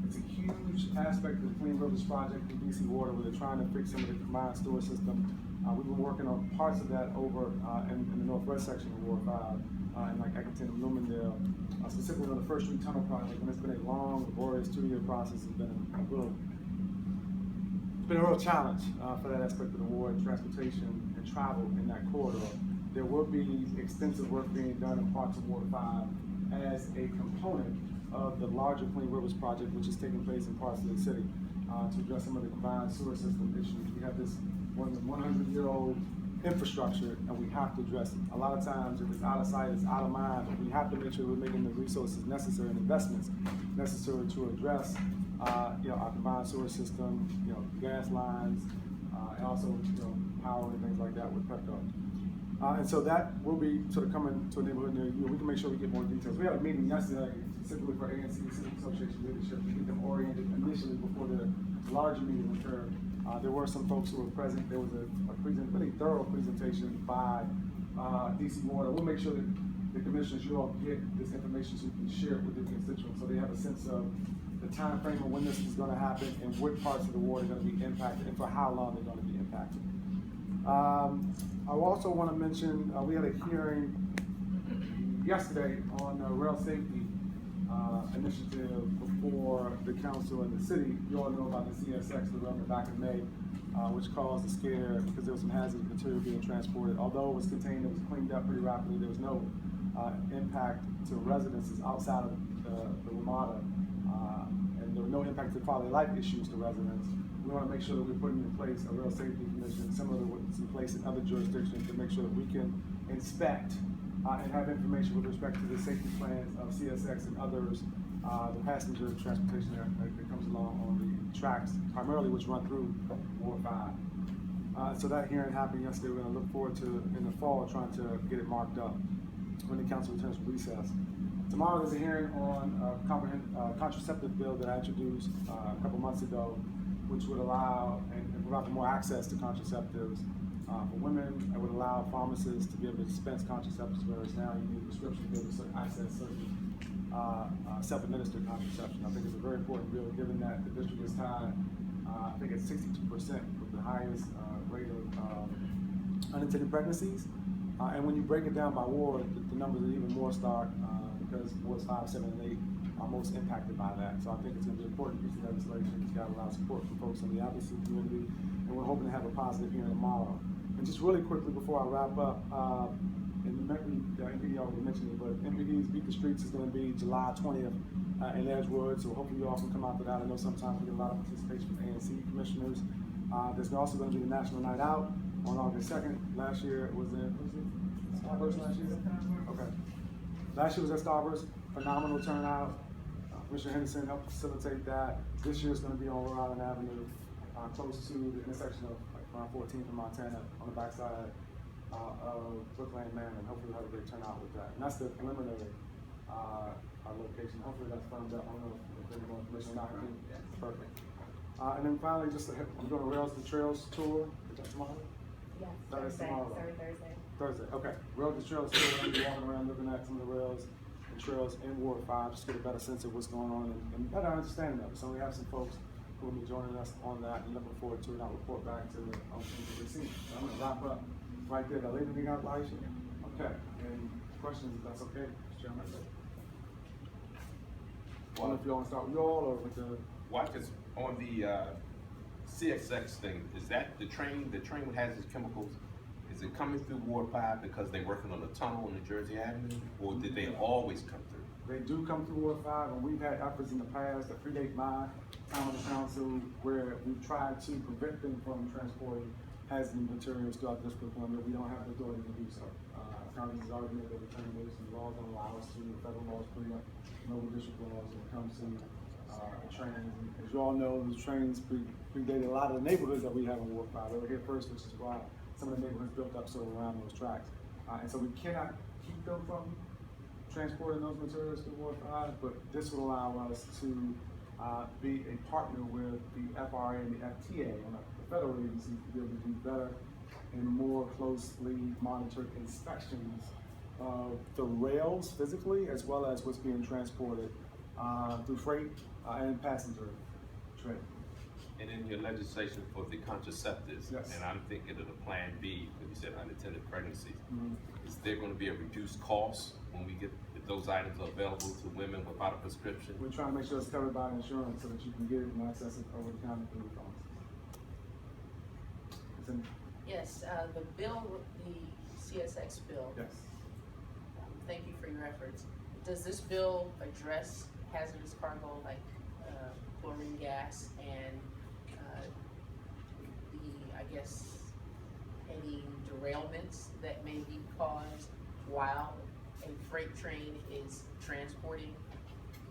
It's a huge aspect of the Clean Rivers Project in DC Water, where they're trying to fix some of the combined sewer system We've been working on parts of that over in the northwest section of Ward 5, in like Eckington and Bloomingdale, specifically on the First Street Tunnel project. And it's been a long, laborious 2-year process. It's been a real challenge for that aspect of the ward, transportation and travel in that corridor. There will be extensive work being done in parts of Ward 5 as a component of the larger Clean Rivers project, which is taking place in parts of the city to address some of the combined sewer system issues. We have this 100-year-old infrastructure, and we have to address it. A lot of times, if it's out of sight, it's out of mind, but we have to make sure we're making the resources necessary and investments necessary to address our combined sewer system, gas lines, and also power and things like that with Pepco. And so that will be sort of coming to a neighborhood near you. We can make sure we get more details. We had a meeting yesterday specifically for ANC City Association leadership to get them oriented initially before the larger meeting occurred. There were some folks who were present. There was a pretty thorough presentation by DC Water. We'll make sure that the commissioners, you all get this information so you can share it with the constituents so they have a sense of the time frame of when this is going to happen and what parts of the water are going to be impacted and for how long they're going to be impacted. I also want to mention we had a hearing yesterday on rail safety initiative before the council and the city. You all know about the CSX derailment back in May, which caused a scare because there was some hazardous material being transported. Although it was contained, it was cleaned up pretty rapidly. There was no impact to residences outside of the WMATA, and there was no impact to quality of life issues to residents. We want to make sure that we're putting in place a rail safety commission similar to what's in place in other jurisdictions to make sure that we can inspect and have information with respect to the safety plans of CSX and others, the passenger transportation that comes along on the tracks, primarily which run through Ward 5. So that hearing happened yesterday. We're going to look forward to, in the fall, trying to get it marked up when the council returns from recess. Tomorrow there's a hearing on a contraceptive bill that I introduced a couple months ago, which would allow and provide for more access to contraceptives for women. It would allow pharmacists to be able to dispense contraceptives, whereas now you need a prescription to be able to access certain self-administered contraception. I think it's a very important bill, given that the district is tied, I think it's 62% with the highest rate of unintended pregnancies. And when you break it down by ward, the numbers are even more stark because wards 5, 7, and 8 are most impacted by that. So I think it's going to be an important piece of legislation. It's got a lot of support from folks in the advocacy community, and we're hoping to have a positive hearing tomorrow. And just really quickly before I wrap up, and MPD already mentioned it, but MPD's Beat the Streets is going to be July 20th in Edgewood, so hopefully you all can come out to that. I know sometimes we get a lot of participation from ANC commissioners. There's also going to be the National Night Out on August 2nd. Last year was it Starburst last year? Okay. Last year was at Starburst, phenomenal turnout. Commissioner Henderson helped facilitate that. This year is going to be on Rhode Island Avenue, close to the intersection of around 14th and Montana on the backside of Brookland Manor, and hopefully we'll have a great turnout with that. And that's the preliminary location. Hopefully that's firmed up. I don't know if there's more information or not. It's perfect. And then finally, just I'm doing a Rails to Trails tour. Is that tomorrow? Yes, That is tomorrow. Thursday. Thursday, okay. Rails to Trails tour. We'll be walking around looking at some of the rails and trails in Ward 5, just get a better sense of what's going on and better understanding of it. So we have some folks who will be joining us on that and looking forward to it. I'll report back to the scene. So I'm going to wrap up right there. Did I leave anything out, Aisha? Okay. And questions, if that's okay, Mr. Chairman? I don't know if you want to start with you all or with the... Well, because on the CSX thing, is that the train with hazardous chemicals, is it coming through Ward 5 because they're working on the tunnel on New Jersey Avenue, or did they always come through? They do come through Ward 5, and we've had efforts in the past that predate my time on the council where we've tried to prevent them from transporting hazardous materials throughout the District of Columbia. We don't have the authority to do so. Congress has already made a determination. The laws don't allow us to. The federal laws pretty up local district laws when it comes to trains. And as you all know, those trains predated a lot of the neighborhoods that we have in Ward 5. They were here first, which is why some of the neighborhoods built up sort of around those tracks. And so we cannot keep them from transporting those materials to Ward 5, but this will allow us to be a partner with the FRA and the FTA on the federal agencies to be able to do better and more closely monitored inspections of the rails physically, as well as what's being transported through freight and passenger trade. And in your legislation for the contraceptives, Yes. and I'm thinking of the Plan B, when you said unintended pregnancies, Mhm. is there gonna be a reduced cost when we get, if those items are available to women without a prescription? We're trying to make sure it's covered by insurance so that you can get it and access it over the counter through the pharmacy. It's in, Yes, the bill, the CSX bill. yes. Thank you for your efforts. Does this bill address hazardous cargo like chlorine gas and I guess, any derailments that may be caused while a freight train is transporting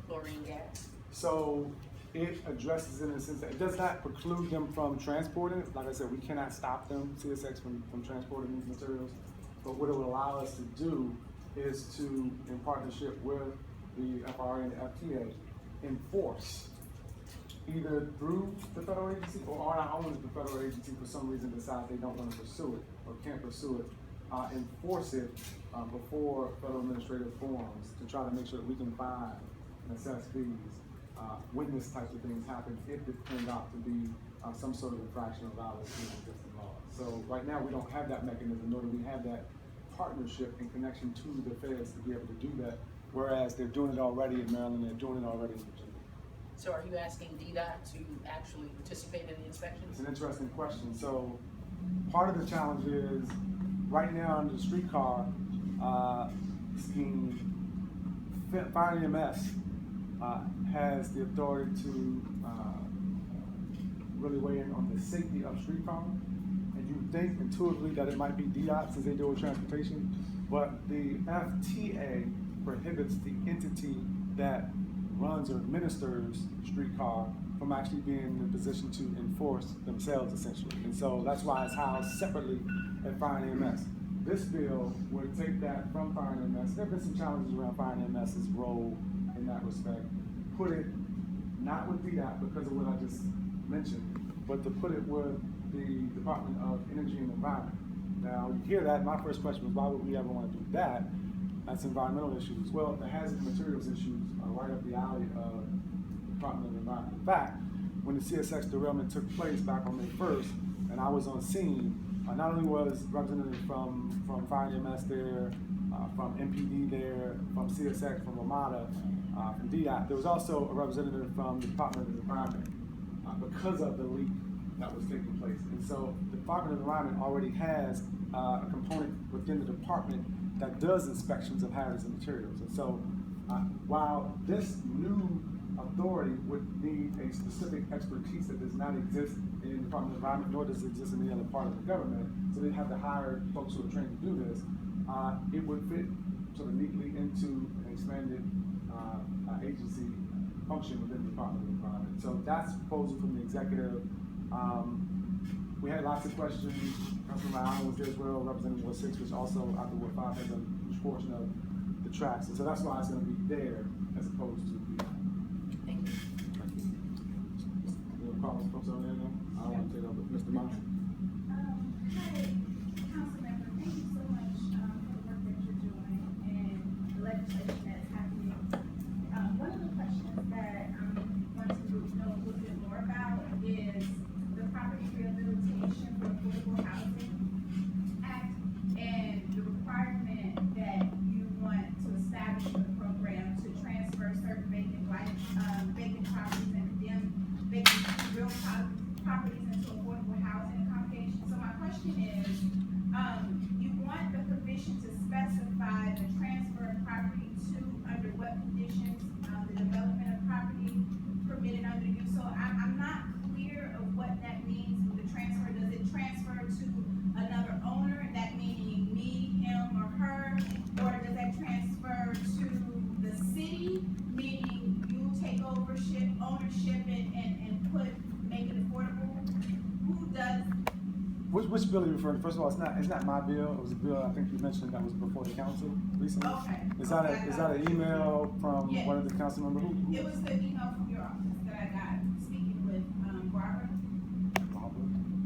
chlorine gas? So it addresses it in the sense that it does not preclude them from transporting it. Like I said, we cannot stop them, CSX, from transporting these materials. But what it would allow us to do is to, in partnership with the FRA and the FTA, enforce either through the federal agency or on our own if the federal agency for some reason decides they don't want to pursue it or can't pursue it, enforce it before federal administrative forums to try to make sure that we can find and assess fees when this type of things happen if it turns out to be some sort of infraction or violation of existing laws. So right now we don't have that mechanism, nor do we have that partnership in connection to the feds to be able to do that, whereas they're doing it already in Maryland, they're doing it already in Virginia. So are you asking DDOT to actually participate in the inspections? It's an interesting question. So part of the challenge is right now under the streetcar scheme, Fire and EMS has the authority to really weigh in on the safety of streetcar. And you would think intuitively that it might be DDOT since they deal with transportation, but the FTA prohibits the entity that runs or administers streetcar from actually being in a position to enforce themselves essentially. And so that's why it's housed separately at Fire and EMS. This bill would take that from Fire and EMS. There have been some challenges around Fire and EMS's role in that respect. Put it not with DDOT because of what I just mentioned, but to put it with the Department of Energy and Environment. Now you hear that, my first question was why would we ever want to do that? That's environmental issues. Well, the hazardous materials issues are right up the alley of the Department of Environment. In fact, when the CSX derailment took place back on May 1st, and I was on scene, not only was representatives from Fire and EMS there, from MPD there, from CSX, from Armada, from DDOT, there was also a representative from the Department of Environment because of the leak that was taking place. And so the Department of Environment already has a component within the department that does inspections of hazardous materials. And so while this new authority would need a specific expertise that does not exist in the Department of Environment, nor does it exist in any other part of the government, so they'd have to hire folks who are trained to do this, it would fit sort of neatly into an expanded agency function within the Department of Environment. So that's a proposal from the executive. We had lots of questions. Councilman Allen was there as well, representing Ward 6, which also after Ward 5 has a huge portion of the tracks. And so that's why it's going to be there as opposed to beyond. Thank you. You want to call us folks over there now? I don't want to take over. Mr. Mott. Hi, Council Member. Thank you so much for the work that you're doing and the legislation that's happening. One of the questions that I'm going to know a little bit more about is the Property Rehabilitation for Affordable Housing Act and the requirement that you want to establish a program to transfer certain vacant properties and condemn vacant real properties into affordable housing accommodation. So my question is, you want the provision to specify the transfer of property to under what conditions, the development of property permitted under you. So I'm not clear of what that means with the transfer. Does it transfer to another owner, that meaning me, him, or her? Or does that transfer to the city, meaning you take ownership and make it affordable? Who does? Which bill are you referring to? First of all, it's not my bill. It was a bill I think you mentioned that was before the council recently. Okay. Is that an email from one of the council members? Who? It was the email from your office that I got speaking with Barbara.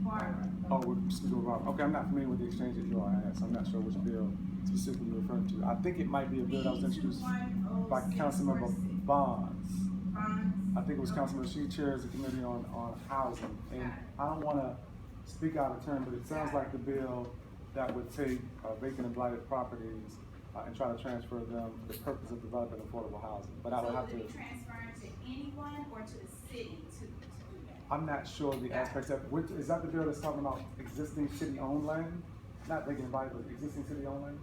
Barbara. Oh, we're speaking with Barbara. Okay, I'm not familiar with the exchange that you all had, so I'm not sure which bill specifically you're referring to. I think it might be a bill that was introduced by Councilmember Bonds. bonds? I think it was Councilman, she chairs the committee on housing, and I don't wanna speak out of turn, but it sounds like the bill that would take vacant and blighted properties and try to transfer them for the purpose of developing affordable housing, but I would have So to. would it be transferred to anyone or to the city to do that? I'm not sure the aspects of, is that the bill that's talking about existing city-owned land? Not vacant and blighted, but existing city-owned land?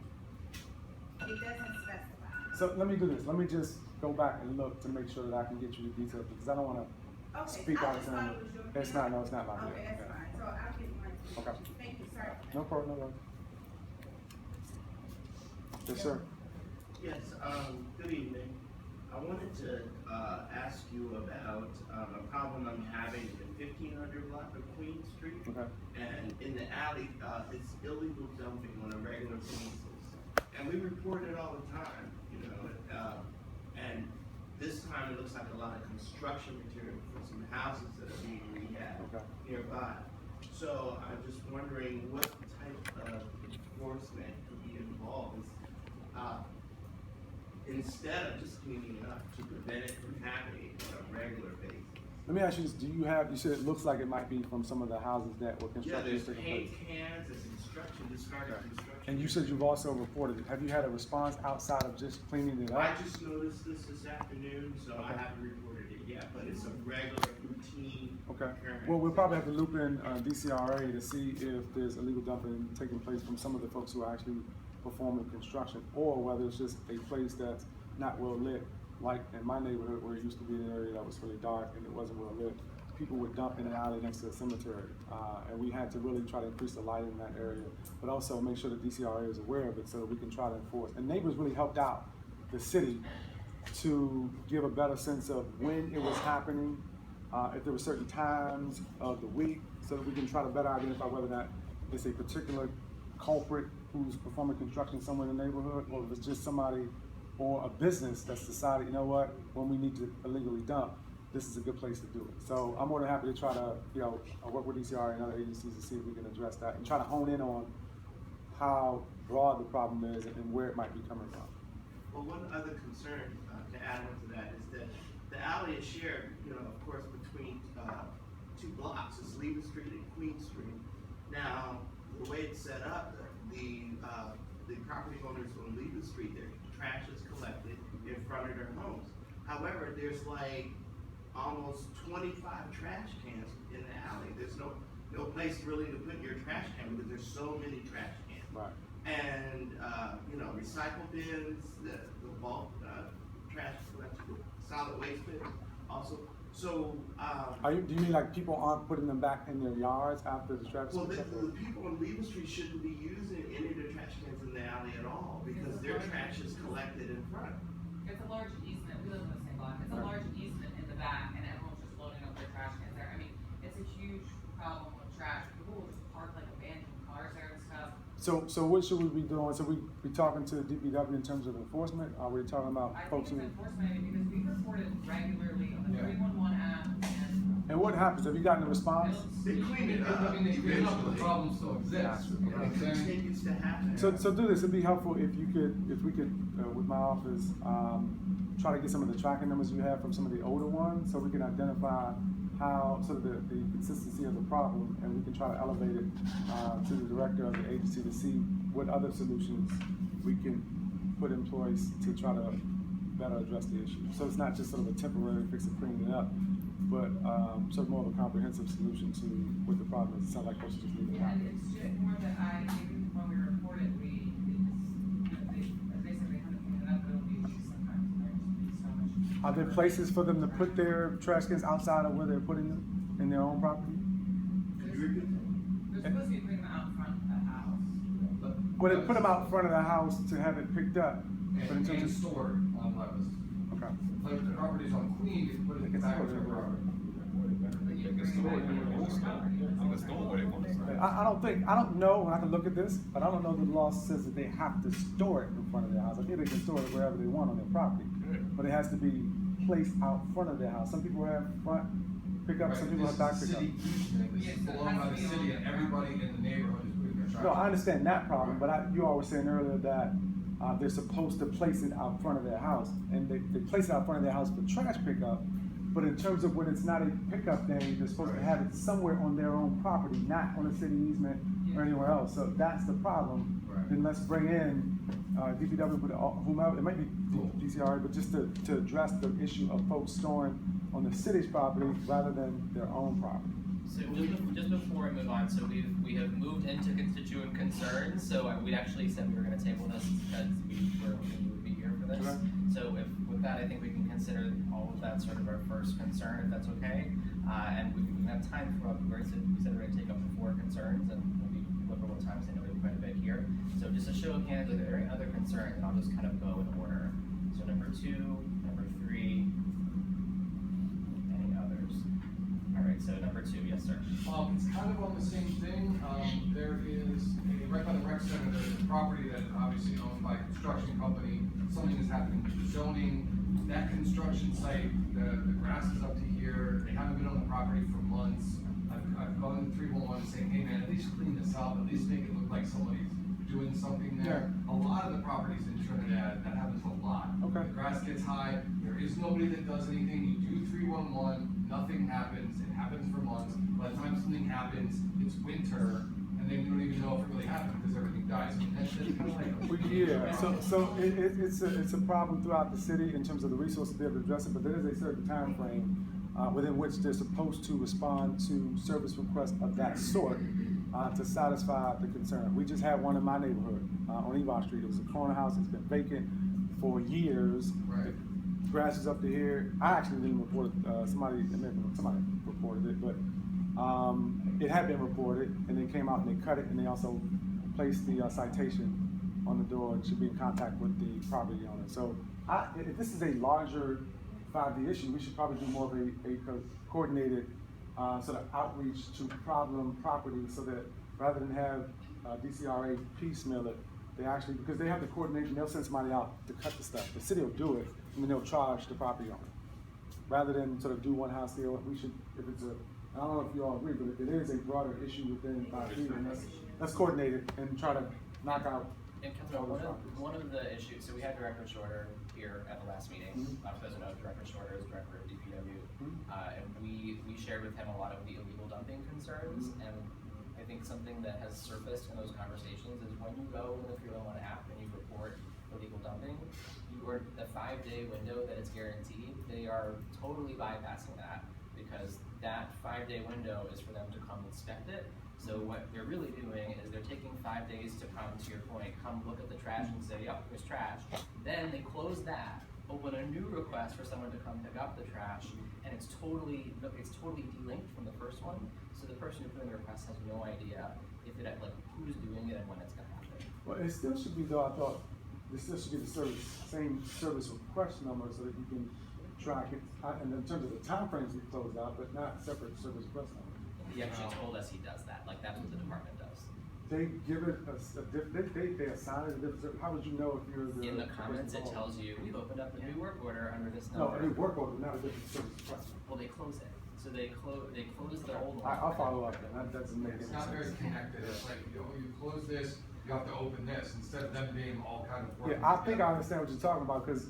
It doesn't specify. So let me do this, let me just go back and look to make sure that I can get you the details, because I don't wanna Okay, speak I out of just thought turn. it was your It's bill. not, no, it's not my bill. Okay, that's Yeah. fine, so I'll get one. Okay. Thank you, sorry. No problem, no problem. Yes, sir. Yes, good evening. I wanted to ask you about a problem I'm having in 1500 block of Queen Street. Okay. And in the alley, it's illegal dumping on a regular basis. And we report it all the time, you know, and this time it looks like a lot of construction material for some houses that are being rehabbed nearby. So I'm just wondering what type of enforcement could be involved instead of just cleaning it up to prevent it from happening on a regular basis. Let me ask you this, do you have, you said it looks like it might be from some of the houses that were Yeah, constructed. there's taking paint place. cans, there's construction, discarded construction. And you said you've also reported it. Have you had a response outside of just cleaning it up? I just noticed this afternoon, so I haven't reported it yet, but it's a regular routine Okay. occurrence. Well, we'll probably have to loop in DCRA to see if there's illegal dumping taking place from some of the folks who are actually performing construction, or whether it's just a place that's not well lit, like in my neighborhood where it used to be an area that was really dark and it wasn't well lit. People would dump in an alley next to a cemetery, and we had to really try to increase the light in that area, but also make sure the DCRA is aware of it so that we can try to enforce. And neighbors really helped out the city to give a better sense of when it was happening, if there were certain times of the week, so that we can try to better identify whether or not it's a particular culprit who's performing construction somewhere in the neighborhood, or if it's just somebody or a business that's decided, you know what, when we need to illegally dump, this is a good place to do it. So I'm more than happy to try to, you know, work with DCR and other agencies to see if we can address that and try to hone in on how broad the problem is and where it might be coming from. Well, one other concern to add on to that is that the alley is shared, you know, of course, between two blocks. It's Leva Street and Queen Street. Now, the way it's set up, the property owners on Leva Street, their trash is collected in front of their homes. However, there's like almost 25 trash cans in the alley. There's no place really to put your trash can because there's so many trash cans. Right. And you know, recycle bins, the bulk trash collection, solid waste bins also. So Do you mean like people aren't putting them back in their yards after the trash? well, the people on Leva Street shouldn't be using any of the trash cans in the alley at all because their trash is collected in front. It's a large easement, we live in the same block, it's a large easement in the back, and everyone's just loading up their trash cans there. I mean, it's a huge problem with trash, people will just park like abandoned cars there and stuff. So what should we be doing? So we be talking to DPW in terms of enforcement? Are we talking about I folks think who? it's enforcement, because we report it regularly on the 311 app, and And what happens? Have you gotten a response? They clean it up. I mean, they clean up, the problem still exists. You know what I'm It saying? continues to happen. So do this. It'd be helpful if we could, with my office, try to get some of the tracking numbers you have from some of the older ones, so we can identify how sort of the consistency of the problem, and we can try to elevate it to the director of the agency to see what other solutions we can put in place to try to better address the issue. So it's not just sort of a temporary fix of cleaning it up, but sort of more of a comprehensive solution to what the problem is. It sounds like folks just leave it yeah, out. it's just more that even when we report it, they basically have to clean it up, but it'll be sometimes, there's just so much. Are there places for them to put their trash cans outside of where they're putting them in their own property? They're supposed to be putting them out front of the house. Well, they put them out front of the house to have it picked up. But in terms And of stored on Levis. Okay. Like the properties on Queen, they put it back in their property. I don't know, and I can look at this, but I don't know the law says that they have to store it in front of their house. I think they can store it wherever they want on their property, but it has to be placed out front of their house. Some people have front pickup, some people have back pickup. This is belonged by the city, and everybody in the neighborhood is putting their trash. No, I understand that problem, but you all were saying earlier that they're supposed to place it out front of their house, and they place it out front of their house for trash pickup, But in terms of when it's not a pickup day, they're supposed to have it somewhere on their own property, not on a city easement or anywhere else. So that's the problem. Then let's bring in DPW, but whomever, it might be DCRA, but just to address the issue of folks storing on the city's property rather than their own property. So just before we move on, so we have moved into constituent concerns, so we actually said we were gonna table this because we would be here for this. Okay. So with that, I think we can consider all of that sort of our first concern, if that's okay. And we have time for, we said we're gonna take up to 4 concerns, and we'll be liberal at times, I know we have quite a bit here. So just a show of hands, are there any other concerns, and I'll just kind of go in order. So number 2, number 3, any others? All right, so number 2, yes, sir. It's kind of on the same thing. There is, right by the rec center, there's a property that is obviously owned by a construction company. Something is happening with the zoning. That construction site, the grass is up to here. They haven't been on the property for months. I've gone to 311 saying, hey man, at least clean this up, at least make it look like somebody's doing something there. A lot of the properties in Trinidad, that happens a lot. Okay. The grass gets high, there is nobody that does anything. You do 311, nothing happens. It happens for months. By the time something happens, it's winter, and then you don't even know if it really happened because everything dies. I mean, that's kind of like Yeah, so it's a problem throughout the city in terms of the resources to be able to address it, but there is a certain time frame within which they're supposed to respond to service requests of that sort to satisfy the concern. We just had one in my neighborhood on Evon Street. It was a corner house. It's been vacant for years. Right. Grass is up to here. I actually didn't report it. Somebody reported it, but it had been reported, and they came out and they cut it, and they also placed the citation on the door and should be in contact with the property owner. So if this is a larger 5D issue, we should probably do more of a coordinated sort of outreach to problem properties so that rather than have DCRA piecemeal it, they actually, because they have the coordination, they'll send somebody out to cut the stuff. The city will do it, and then they'll charge the property owner. Rather than sort of do one house deal, we should, if it's I don't know if you all agree, but if it is a broader issue within 5D, then let's coordinate it and try to knock out. And Councilman, one of the issues, so we had Director Shorter here at the last meeting. For those who know, Director Shorter is Director of DPW. And we shared with him a lot of the illegal dumping concerns. And I think something that has surfaced in those conversations is when you go in the 311 app and you report illegal dumping, the 5-day window that it's guaranteed, they are totally bypassing that because that 5-day window is for them to come inspect it. So what they're really doing is they're taking 5 days to come, to your point, come look at the trash and say, yep, there's trash. Then they close that, open a new request for someone to come pick up the trash, and it's totally delinked from the first one. So the person who put in the request has no idea if it, like, who's doing it and when it's gonna happen. Well, it still should be, though, I thought, this still should be the same service request number so that you can track it, and in terms of the time frames we close out, but not separate service request number. He actually told us he does that, like that's what the department does. They give it they assign it a different, how would you know if you're the? In the comments, it tells you, we've opened up a new work order under this number. No, a new work order, not a different service request. Well, they close it, so they close the old one. I'll follow up then, that doesn't make any sense. It's not very connected. It's like, you close this, you have to open this, instead of them being all kind of working Yeah, I think I together. understand what you're talking about, because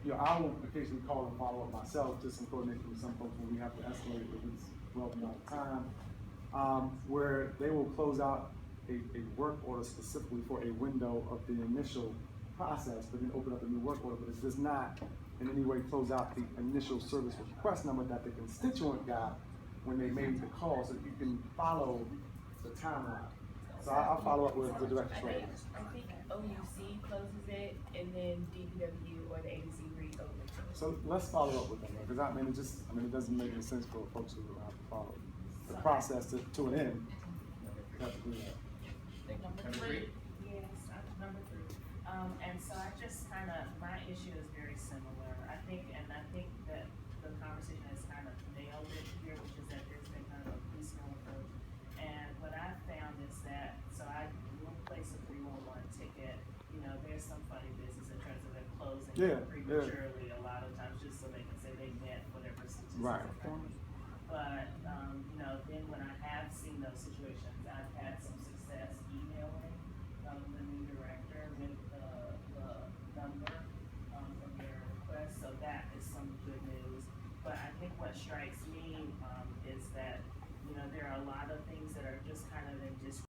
I will occasionally call and follow up myself, just in coordination with some folks when we have to escalate if it's well beyond time. Where they will close out a work order specifically for a window of the initial process, but then open up a new work order, but it does not in any way close out the initial service request number that the constituent got when they made the call, so that you can follow the timeline. So I'll follow up with the director. I think OUC closes it, and then DPW or the agency reopens it. So let's follow up with them, because it doesn't make any sense for folks who have to follow the process to an end. Have to do that. Number three. Yes, number 3. And so I just my issue is very similar. I think that the conversation has kind of nailed it here, which is that there's been kind of a piecemeal approach. And what I found is that, so I will place a 311 ticket, there's some funny business in terms of them closing prematurely a lot of times just so they can say they met whatever statistics. Right. But, then when I have seen those situations, I've had some success emailing the new director with the number from their request, so that is some good news. But I think strikes me, is that, you know, there are a lot of